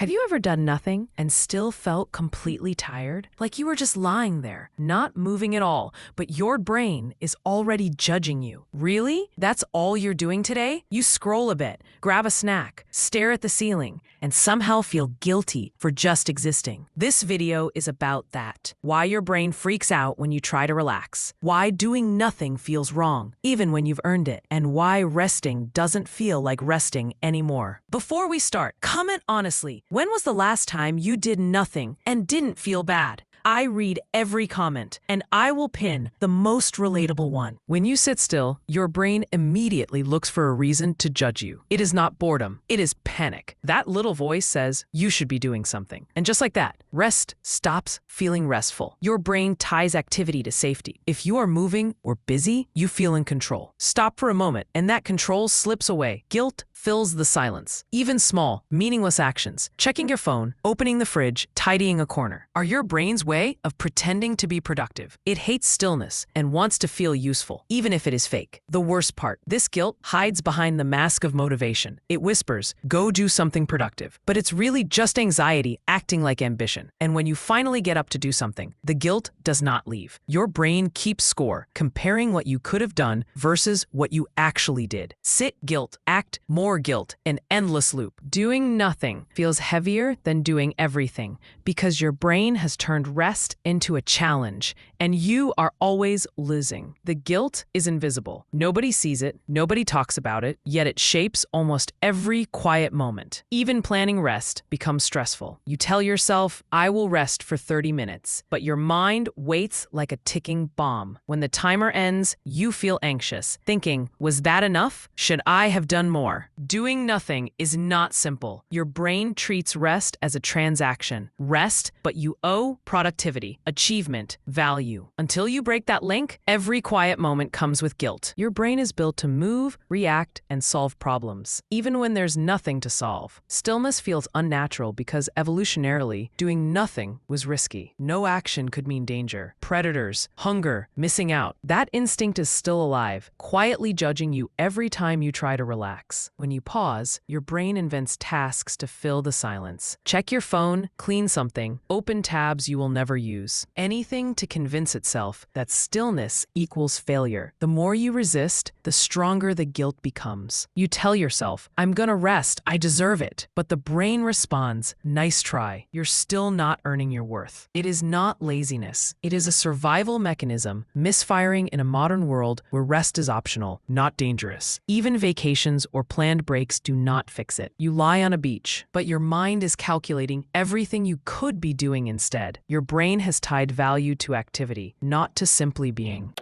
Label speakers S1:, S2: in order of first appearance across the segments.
S1: Have you ever done nothing and still felt completely tired? Like you were just lying there, not moving at all, but your brain is already judging you. Really? That's all you're doing today? You scroll a bit, grab a snack, stare at the ceiling, and somehow feel guilty for just existing. This video is about that. Why your brain freaks out when you try to relax. Why doing nothing feels wrong, even when you've earned it. And why resting doesn't feel like resting anymore. Before we start, comment honestly. When was the last time you did nothing and didn't feel bad? I read every comment, and I will pin the most relatable one. When you sit still, your brain immediately looks for a reason to judge you. It is not boredom, it is panic. That little voice says, you should be doing something. And just like that, rest stops feeling restful. Your brain ties activity to safety. If you are moving or busy, you feel in control. Stop for a moment, and that control slips away. Guilt fills the silence. Even small, meaningless actions, checking your phone, opening the fridge, tidying a corner, are your brain's way of pretending to be productive. It hates stillness and wants to feel useful, even if it is fake. The worst part, this guilt hides behind the mask of motivation. It whispers, go do something productive. But it's really just anxiety acting like ambition. And when you finally get up to do something, the guilt does not leave. Your brain keeps score, comparing what you could have done versus what you actually did. Sit guilt, act more guilt, an endless loop. Doing nothing feels heavier than doing everything because your brain has turned rest into a challenge and you are always losing. The guilt is invisible. Nobody sees it, nobody talks about it, yet it shapes almost every quiet moment. Even planning rest becomes stressful. You tell yourself, I will rest for 30 minutes, but your mind waits like a ticking bomb. When the timer ends, you feel anxious, thinking, was that enough? Should I have done more? Doing nothing is not simple. Your brain treats rest as a transaction. Rest, but you owe productivity, achievement, value. Until you break that link, every quiet moment comes with guilt. Your brain is built to move, react, and solve problems, even when there's nothing to solve. Stillness feels unnatural because evolutionarily, doing nothing was risky. No action could mean danger, predators, hunger, missing out. That instinct is still alive, quietly judging you every time you try to relax. When you pause, your brain invents tasks to fill the silence. Check your phone, clean something, open tabs you will never use. Anything to convince itself that stillness equals failure. The more you resist, the stronger the guilt becomes. You tell yourself, I'm gonna rest, I deserve it. But the brain responds, nice try. You're still not earning your worth. It is not laziness. It is a survival mechanism, misfiring in a modern world where rest is optional, not dangerous. Even vacations or planned breaks do not fix it. You lie on a beach, but your mind is calculating everything you could be doing instead. Your brain has tied value to activity, not to simply being.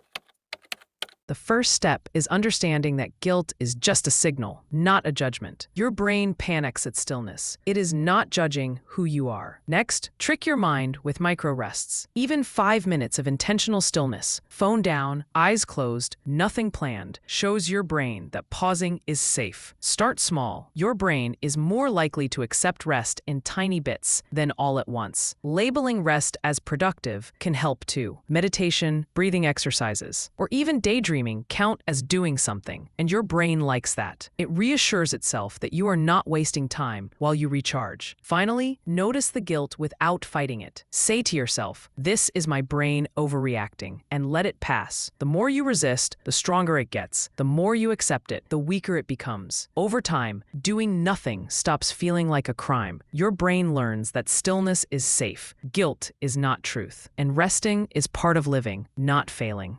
S1: The first step is understanding that guilt is just a signal, not a judgment. Your brain panics at stillness. It is not judging who you are. Next, trick your mind with micro rests. Even 5 minutes of intentional stillness, phone down, eyes closed, nothing planned, shows your brain that pausing is safe. Start small. Your brain is more likely to accept rest in tiny bits than all at once. Labeling rest as productive can help too. Meditation, breathing exercises, or even daydreaming count as doing something, and your brain likes that. It reassures itself that you are not wasting time while you recharge. Finally, notice the guilt without fighting it. Say to yourself, this is my brain overreacting, and let it pass. The more you resist, the stronger it gets. The more you accept it, the weaker it becomes. Over time, doing nothing stops feeling like a crime. Your brain learns that stillness is safe, guilt is not truth, and resting is part of living, not failing.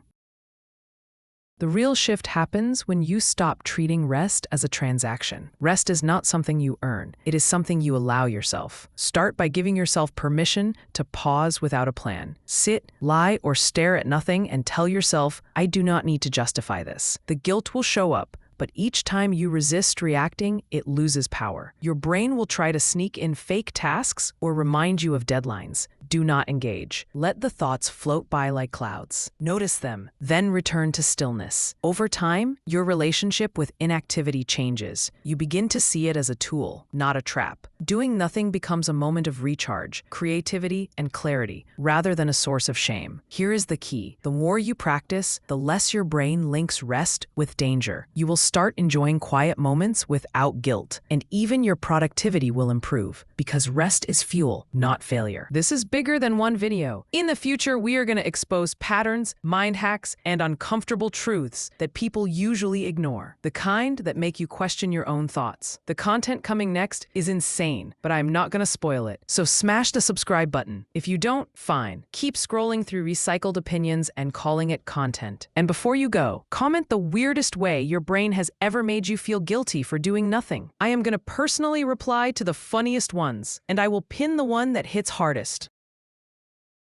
S1: The real shift happens when you stop treating rest as a transaction. Rest is not something you earn. It is something you allow yourself. Start by giving yourself permission to pause without a plan. Sit, lie, or stare at nothing and tell yourself, I do not need to justify this. The guilt will show up, but each time you resist reacting, it loses power. Your brain will try to sneak in fake tasks or remind you of deadlines. Do not engage. Let the thoughts float by like clouds. Notice them, then return to stillness. Over time, your relationship with inactivity changes. You begin to see it as a tool, not a trap. Doing nothing becomes a moment of recharge, creativity, and clarity, rather than a source of shame. Here is the key. The more you practice, the less your brain links rest with danger. You will start enjoying quiet moments without guilt, and even your productivity will improve, because rest is fuel, not failure. This is bigger than one video. In the future, we are going to expose patterns, mind hacks, and uncomfortable truths that people usually ignore. The kind that make you question your own thoughts. The content coming next is insane, but I'm not going to spoil it. So smash the subscribe button. If you don't, fine. Keep scrolling through recycled opinions and calling it content. And before you go, comment the weirdest way your brain has ever made you feel guilty for doing nothing. I am going to personally reply to the funniest ones, and I will pin the one that hits hardest.